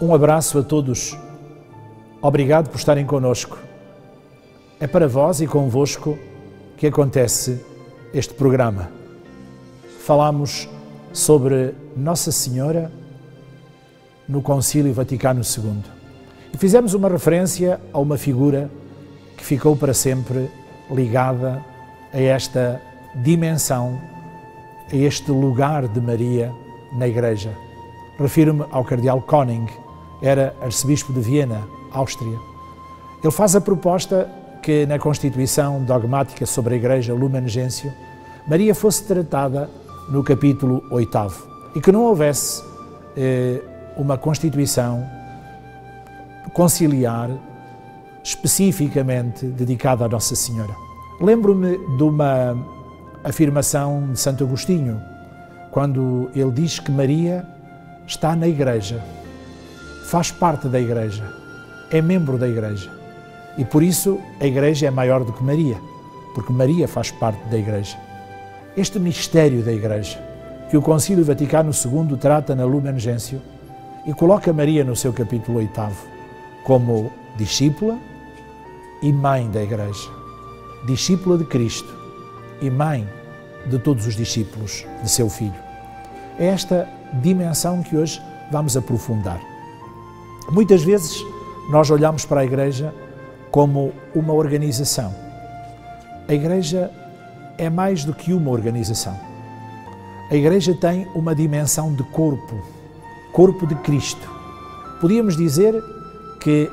Um abraço a todos. Obrigado por estarem connosco. É para vós e convosco que acontece este programa. Falamos sobre Nossa Senhora no Concílio Vaticano II. E fizemos uma referência a uma figura que ficou para sempre ligada a esta dimensão, a este lugar de Maria na Igreja. Refiro-me ao cardeal Koning, era arcebispo de Viena, Áustria. Ele faz a proposta que na Constituição Dogmática sobre a Igreja Lumen Gentium, Maria fosse tratada no capítulo 8º e que não houvesse uma Constituição conciliar especificamente dedicada a Nossa Senhora. Lembro-me de uma afirmação de Santo Agostinho, quando ele diz que Maria está na Igreja, faz parte da Igreja, é membro da Igreja. E por isso a Igreja é maior do que Maria, porque Maria faz parte da Igreja. Este mistério da Igreja, que o Concílio Vaticano II trata na Lumen Gentium e coloca Maria no seu capítulo 8º como discípula e mãe da Igreja, discípula de Cristo e mãe de todos os discípulos de seu Filho. É esta dimensão que hoje vamos aprofundar. Muitas vezes nós olhamos para a Igreja como uma organização. A Igreja é mais do que uma organização. A Igreja tem uma dimensão de corpo, corpo de Cristo. Podíamos dizer que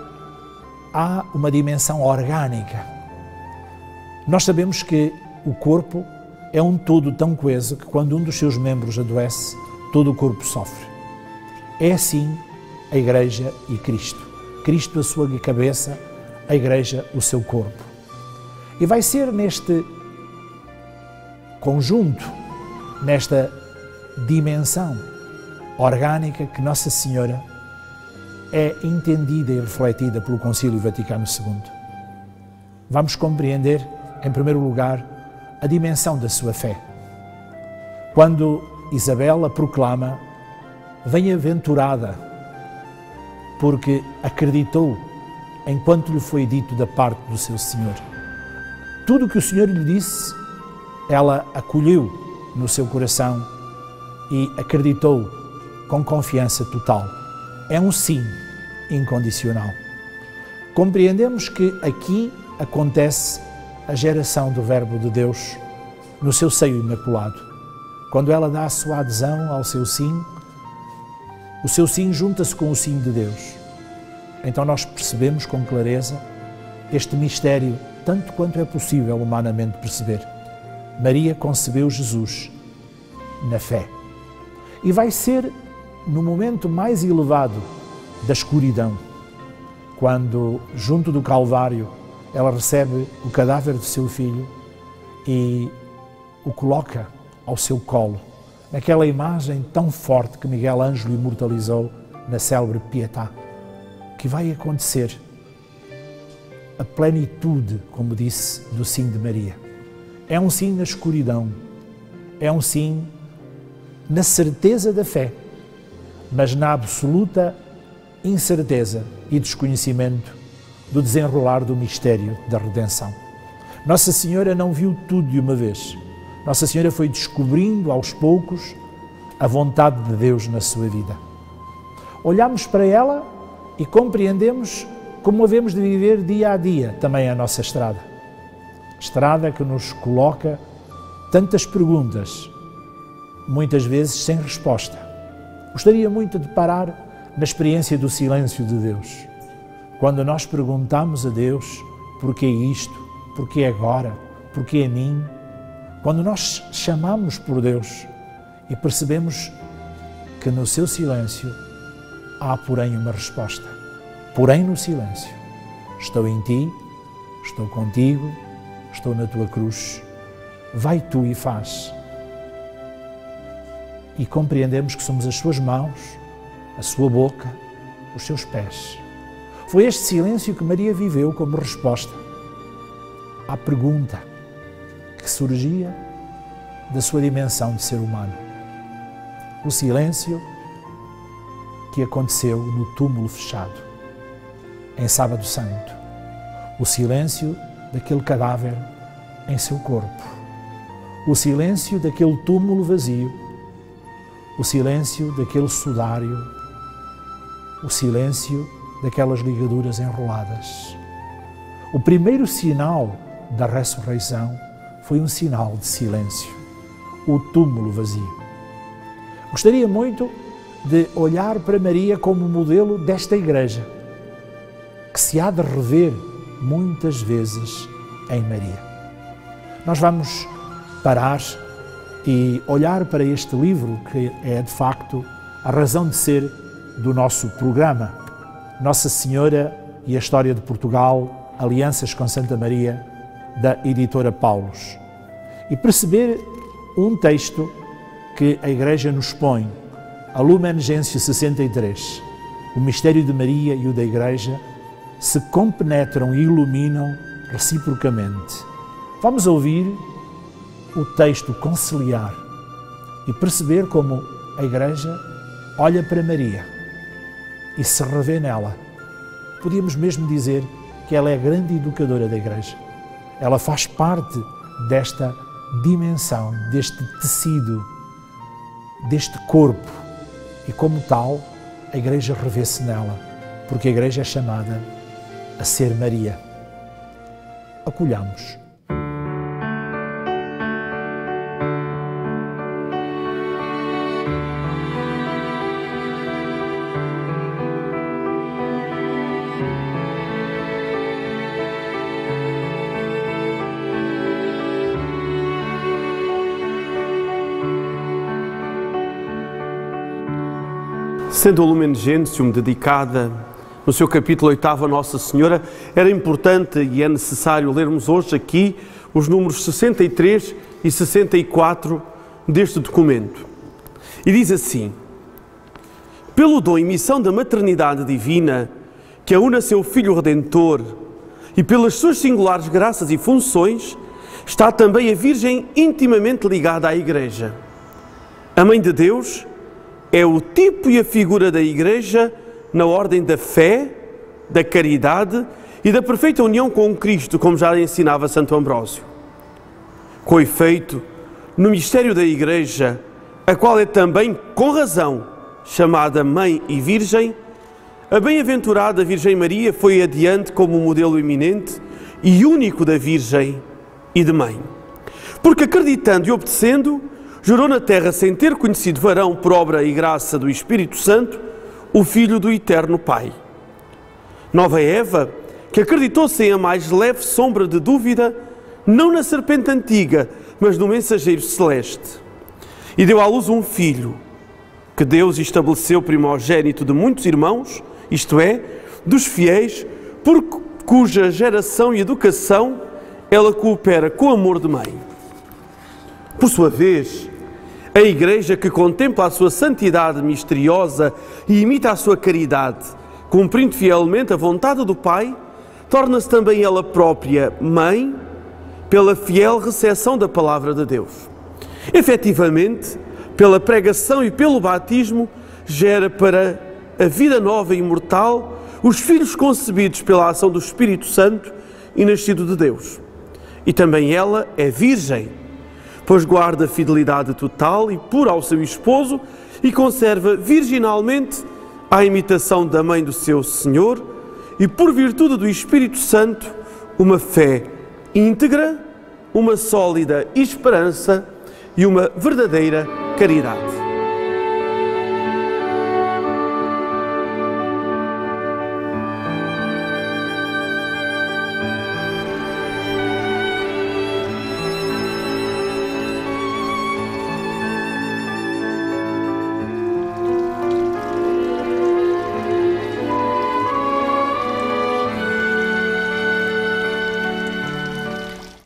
há uma dimensão orgânica. Nós sabemos que o corpo é um todo tão coeso que quando um dos seus membros adoece, todo o corpo sofre. É assim a Igreja e Cristo. Cristo a sua cabeça, a Igreja o seu corpo. E vai ser neste conjunto, nesta dimensão orgânica que Nossa Senhora é entendida e refletida pelo Concílio Vaticano II. Vamos compreender, em primeiro lugar, a dimensão da sua fé. Quando Isabel a proclama bem-aventurada, porque acreditou enquanto lhe foi dito da parte do seu Senhor. Tudo o que o Senhor lhe disse, ela acolheu no seu coração e acreditou com confiança total. É um sim incondicional. Compreendemos que aqui acontece a geração do Verbo de Deus no seu seio imaculado. Quando ela dá a sua adesão ao seu sim, o seu sim junta-se com o sim de Deus. Então nós percebemos com clareza este mistério, tanto quanto é possível humanamente perceber. Maria concebeu Jesus na fé. E vai ser no momento mais elevado da escuridão, quando, junto do Calvário, ela recebe o cadáver do seu filho e o coloca ao seu colo, naquela imagem tão forte que Miguel Ângelo imortalizou na célebre Pietà, que vai acontecer a plenitude, como disse, do sim de Maria. É um sim na escuridão, é um sim na certeza da fé, mas na absoluta incerteza e desconhecimento do desenrolar do mistério da redenção. Nossa Senhora não viu tudo de uma vez. Nossa Senhora foi descobrindo aos poucos a vontade de Deus na sua vida. Olhamos para ela e compreendemos como havemos de viver dia a dia também a nossa estrada. Estrada que nos coloca tantas perguntas, muitas vezes sem resposta. Gostaria muito de parar na experiência do silêncio de Deus. Quando nós perguntamos a Deus, porquê isto, porquê agora, porquê a mim? Quando nós chamamos por Deus e percebemos que no seu silêncio há, porém, uma resposta. Porém, no silêncio, estou em ti, estou contigo, estou na tua cruz, vai tu e faz. E compreendemos que somos as suas mãos, a sua boca, os seus pés. Foi este silêncio que Maria viveu como resposta à pergunta que surgia da sua dimensão de ser humano. O silêncio que aconteceu no túmulo fechado, em Sábado Santo. O silêncio daquele cadáver em seu corpo. O silêncio daquele túmulo vazio. O silêncio daquele sudário. O silêncio daquelas ligaduras enroladas. O primeiro sinal da ressurreição foi um sinal de silêncio. O túmulo vazio. Gostaria muito de olhar para Maria como modelo desta Igreja, que se há de rever muitas vezes em Maria. Nós vamos parar e olhar para este livro que é, de facto, a razão de ser do nosso programa. Nossa Senhora e a História de Portugal, Alianças com Santa Maria, da editora Paulos. E perceber um texto que a Igreja nos põe, a Lumen Gentium 63, o mistério de Maria e o da Igreja se compenetram e iluminam reciprocamente. Vamos ouvir o texto conciliar e perceber como a Igreja olha para Maria e se revê nela. Podíamos mesmo dizer que ela é a grande educadora da Igreja. Ela faz parte desta dimensão, deste tecido, deste corpo, e como tal, a Igreja revê-se nela, porque a Igreja é chamada a ser Maria. Acolhamos. Sendo a Lumen Gentium dedicada no seu capítulo 8 a Nossa Senhora, era importante e é necessário lermos hoje aqui os números 63 e 64 deste documento. E diz assim: pelo dom e missão da maternidade divina, que a une a seu Filho Redentor, e pelas suas singulares graças e funções, está também a Virgem intimamente ligada à Igreja. A Mãe de Deus é o tipo e a figura da Igreja na ordem da fé, da caridade e da perfeita união com Cristo, como já ensinava Santo Ambrósio. Com efeito, no mistério da Igreja, a qual é também, com razão, chamada Mãe e Virgem, a bem-aventurada Virgem Maria foi adiante como modelo eminente e único da Virgem e de Mãe. Porque acreditando e obedecendo, jurou na terra, sem ter conhecido varão, por obra e graça do Espírito Santo, o Filho do Eterno Pai. Nova Eva, que acreditou sem a mais leve sombra de dúvida, não na serpente antiga, mas no mensageiro celeste. E deu à luz um filho, que Deus estabeleceu primogênito de muitos irmãos, isto é, dos fiéis, por cuja geração e educação ela coopera com amor de mãe. Por sua vez, a Igreja, que contempla a sua santidade misteriosa e imita a sua caridade, cumprindo fielmente a vontade do Pai, torna-se também ela própria mãe pela fiel recepção da Palavra de Deus. Efetivamente, pela pregação e pelo batismo, gera para a vida nova e imortal os filhos concebidos pela ação do Espírito Santo e nascido de Deus. E também ela é virgem, pois guarda fidelidade total e pura ao seu esposo e conserva virginalmente a imitação da mãe do seu Senhor e, por virtude do Espírito Santo, uma fé íntegra, uma sólida esperança e uma verdadeira caridade.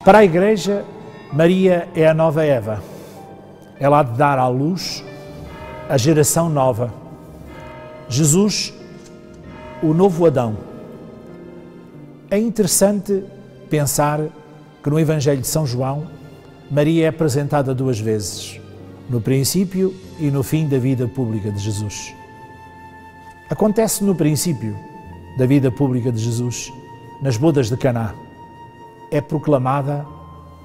Para a Igreja, Maria é a nova Eva. Ela há de dar à luz a geração nova. Jesus, o novo Adão. É interessante pensar que no Evangelho de São João, Maria é apresentada duas vezes, no princípio e no fim da vida pública de Jesus. Acontece no princípio da vida pública de Jesus, nas bodas de Caná. É proclamada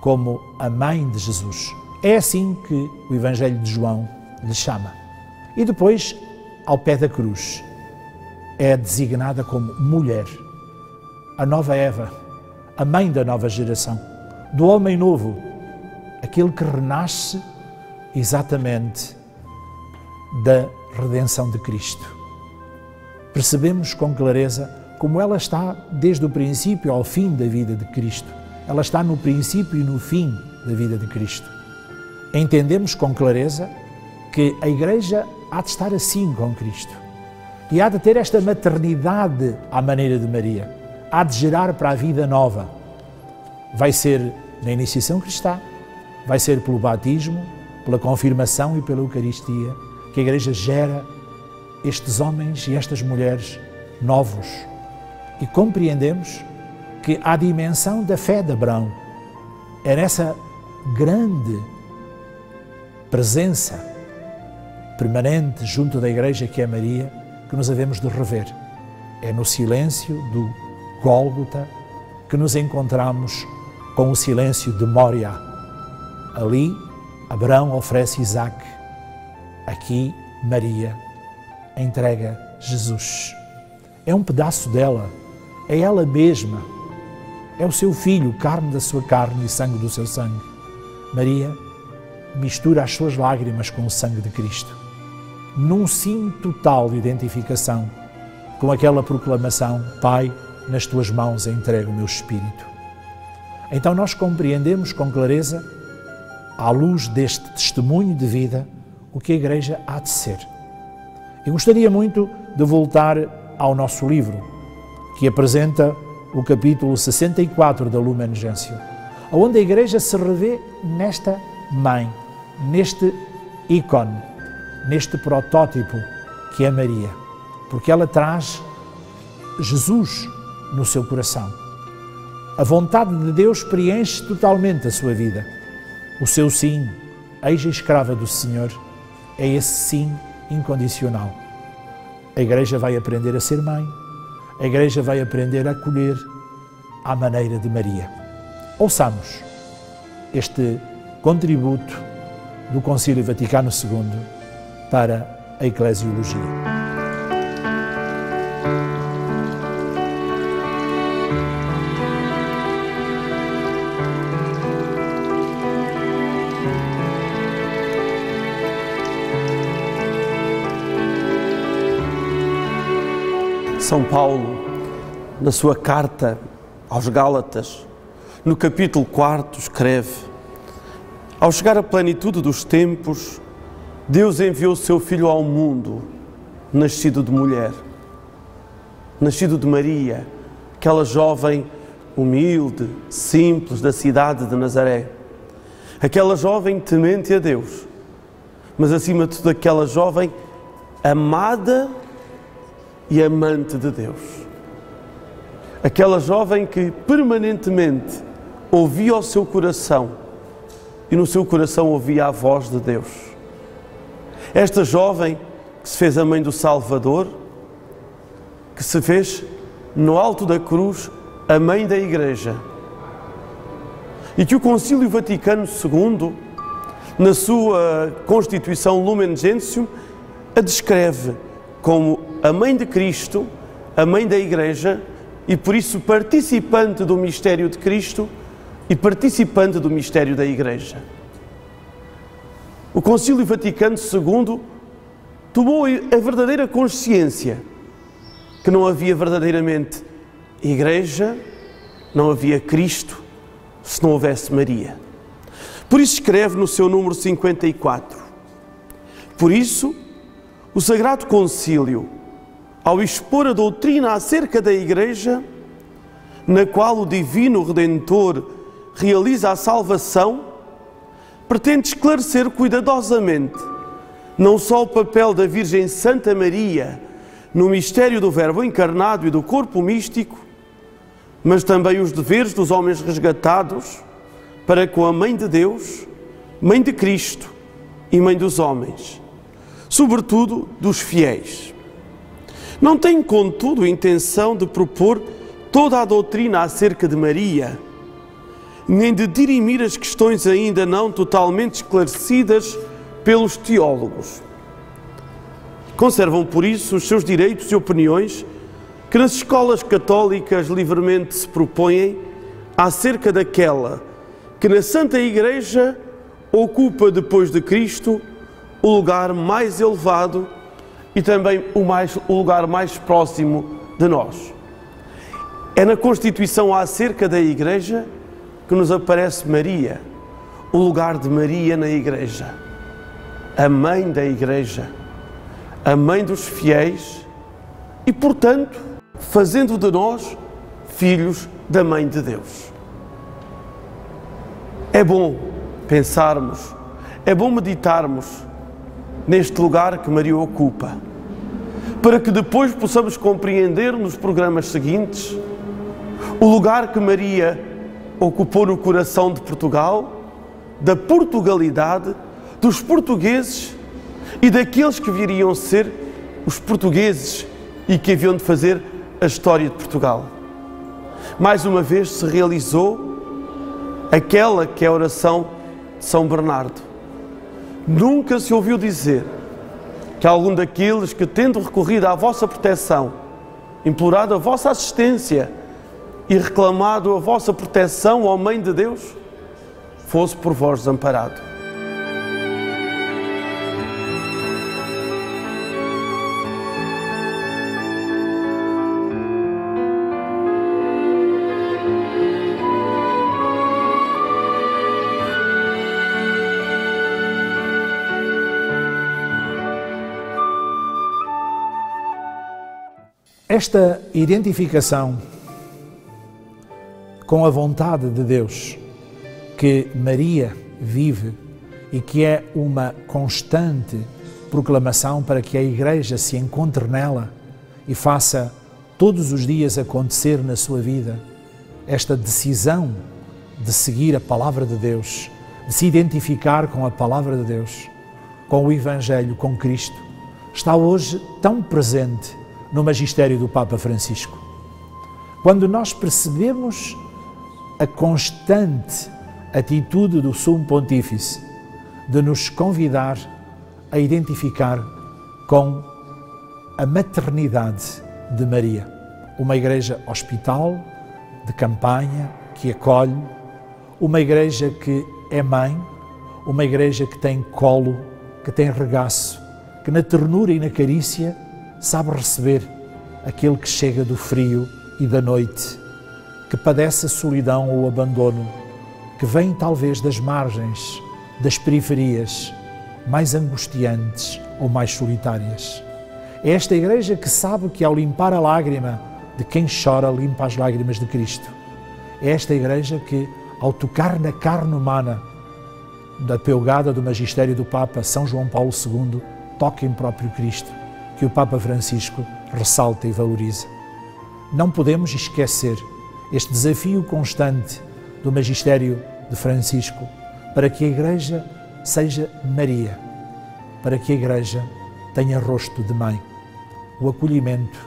como a mãe de Jesus. É assim que o Evangelho de João lhe chama. E depois, ao pé da cruz, é designada como mulher, a nova Eva, a mãe da nova geração, do homem novo, aquele que renasce exatamente da redenção de Cristo. Percebemos com clareza como ela está desde o princípio ao fim da vida de Cristo. Ela está no princípio e no fim da vida de Cristo. Entendemos com clareza que a Igreja há de estar assim com Cristo e há de ter esta maternidade à maneira de Maria, há de gerar para a vida nova. Vai ser na iniciação cristã, vai ser pelo batismo, pela confirmação e pela Eucaristia, que a Igreja gera estes homens e estas mulheres novos. E compreendemos que a dimensão da fé de Abraão é nessa grande presença permanente junto da Igreja que é Maria, que nos havemos de rever. É no silêncio do Gólgota que nos encontramos com o silêncio de Mória. Ali, Abraão oferece Isaac. Aqui, Maria entrega Jesus. É um pedaço dela, é ela mesma, é o seu filho, carne da sua carne e sangue do seu sangue. Maria mistura as suas lágrimas com o sangue de Cristo, num sim total de identificação com aquela proclamação: Pai, nas tuas mãos entrego o meu espírito. Então nós compreendemos com clareza, à luz deste testemunho de vida, o que a Igreja há de ser. Eu gostaria muito de voltar ao nosso livro, que apresenta o capítulo 64 da Lumen Gentium, onde a Igreja se revê nesta mãe, neste ícone, neste protótipo que é Maria, porque ela traz Jesus no seu coração. A vontade de Deus preenche totalmente a sua vida. O seu sim, eis a escrava do Senhor, é esse sim incondicional. A Igreja vai aprender a ser mãe, a Igreja vai aprender a acolher à maneira de Maria. Ouçamos este contributo do Concílio Vaticano II para a Eclesiologia. São Paulo, na sua carta aos Gálatas, no capítulo 4, escreve: ao chegar à plenitude dos tempos, Deus enviou o seu Filho ao mundo, nascido de mulher, nascido de Maria, aquela jovem humilde, simples da cidade de Nazaré, aquela jovem temente a Deus, mas acima de tudo aquela jovem amada e amante de Deus. Aquela jovem que permanentemente ouvia o seu coração e no seu coração ouvia a voz de Deus. Esta jovem que se fez a mãe do Salvador, que se fez no alto da cruz a mãe da Igreja, e que o Concílio Vaticano II, na sua Constituição Lumen Gentium, a descreve como a mãe de Cristo, a mãe da Igreja, e por isso participante do mistério de Cristo e participante do mistério da Igreja. O Concílio Vaticano II tomou a verdadeira consciência que não havia verdadeiramente Igreja, não havia Cristo, se não houvesse Maria. Por isso escreve no seu número 54: por isso, o Sagrado Concílio, ao expor a doutrina acerca da Igreja, na qual o Divino Redentor realiza a salvação, pretende esclarecer cuidadosamente não só o papel da Virgem Santa Maria no mistério do Verbo encarnado e do corpo místico, mas também os deveres dos homens resgatados para com a Mãe de Deus, Mãe de Cristo e Mãe dos homens, sobretudo dos fiéis. Não tenho, contudo, intenção de propor toda a doutrina acerca de Maria, nem de dirimir as questões ainda não totalmente esclarecidas pelos teólogos. Conservam, por isso, os seus direitos e opiniões que nas escolas católicas livremente se propõem acerca daquela que na Santa Igreja ocupa, depois de Cristo, o lugar mais elevado e também o lugar mais próximo de nós. É na Constituição acerca da Igreja que nos aparece Maria, o lugar de Maria na Igreja, a mãe da Igreja, a mãe dos fiéis e, portanto, fazendo de nós filhos da Mãe de Deus. É bom pensarmos, é bom meditarmos neste lugar que Maria ocupa, para que depois possamos compreender nos programas seguintes o lugar que Maria ocupou no coração de Portugal, da Portugalidade, dos portugueses e daqueles que viriam ser os portugueses e que haviam de fazer a história de Portugal. Mais uma vez se realizou aquela que é a oração de São Bernardo. Nunca se ouviu dizer que algum daqueles que, tendo recorrido à vossa proteção, implorado a vossa assistência e reclamado a vossa proteção, ó Mãe de Deus, fosse por vós desamparado. Esta identificação com a vontade de Deus que Maria vive e que é uma constante proclamação para que a Igreja se encontre nela e faça todos os dias acontecer na sua vida esta decisão de seguir a Palavra de Deus, de se identificar com a Palavra de Deus, com o Evangelho, com Cristo, está hoje tão presente no magistério do Papa Francisco. Quando nós percebemos a constante atitude do Sumo Pontífice de nos convidar a identificar com a maternidade de Maria, uma igreja hospital, de campanha, que acolhe, uma igreja que é mãe, uma igreja que tem colo, que tem regaço, que na ternura e na carícia sabe receber aquele que chega do frio e da noite, que padece a solidão ou o abandono, que vem talvez das margens, das periferias, mais angustiantes ou mais solitárias. É esta igreja que sabe que ao limpar a lágrima de quem chora, limpa as lágrimas de Cristo. É esta igreja que, ao tocar na carne humana da pelgada do magistério do Papa São João Paulo II, toca em próprio Cristo, que o Papa Francisco ressalta e valoriza. Não podemos esquecer este desafio constante do magistério de Francisco para que a Igreja seja Maria, para que a Igreja tenha rosto de mãe. O acolhimento,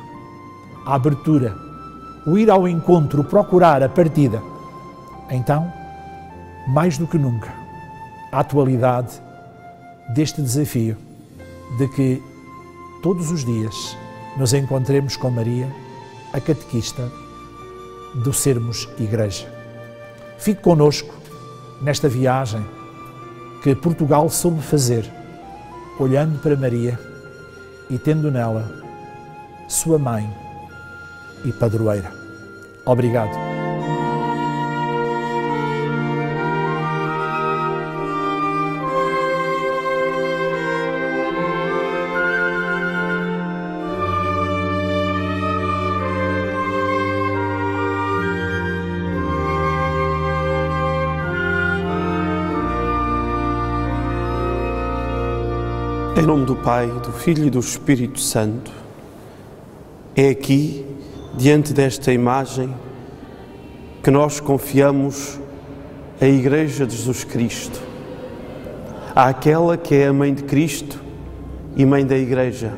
a abertura, o ir ao encontro, o procurar a partida. Então, mais do que nunca, a atualidade deste desafio de que todos os dias nos encontremos com Maria, a catequista do sermos Igreja. Fique connosco nesta viagem que Portugal soube fazer, olhando para Maria e tendo nela sua mãe e padroeira. Obrigado. Em nome do Pai, do Filho e do Espírito Santo, é aqui, diante desta imagem, que nós confiamos a Igreja de Jesus Cristo, àquela que é a Mãe de Cristo e Mãe da Igreja,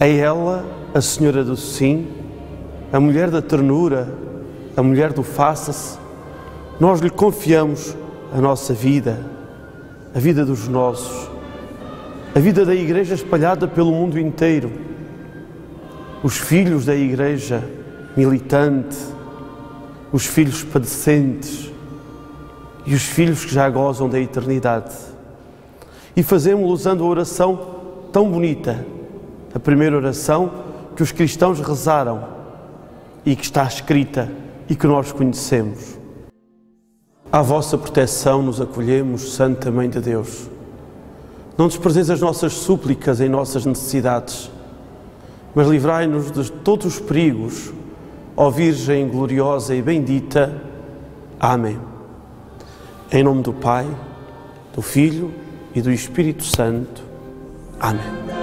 A ela, a Senhora do Sim, a mulher da ternura, a mulher do faça-se, nós lhe confiamos a nossa vida, a vida dos nossos, a vida da Igreja espalhada pelo mundo inteiro, os filhos da Igreja militante, os filhos padecentes e os filhos que já gozam da eternidade. E fazemos-lo usando a oração tão bonita, a primeira oração que os cristãos rezaram e que está escrita e que nós conhecemos. À vossa proteção nos acolhemos, Santa Mãe de Deus. Não desprezeis as nossas súplicas em nossas necessidades, mas livrai-nos de todos os perigos, ó Virgem gloriosa e bendita. Amém. Em nome do Pai, do Filho e do Espírito Santo. Amém.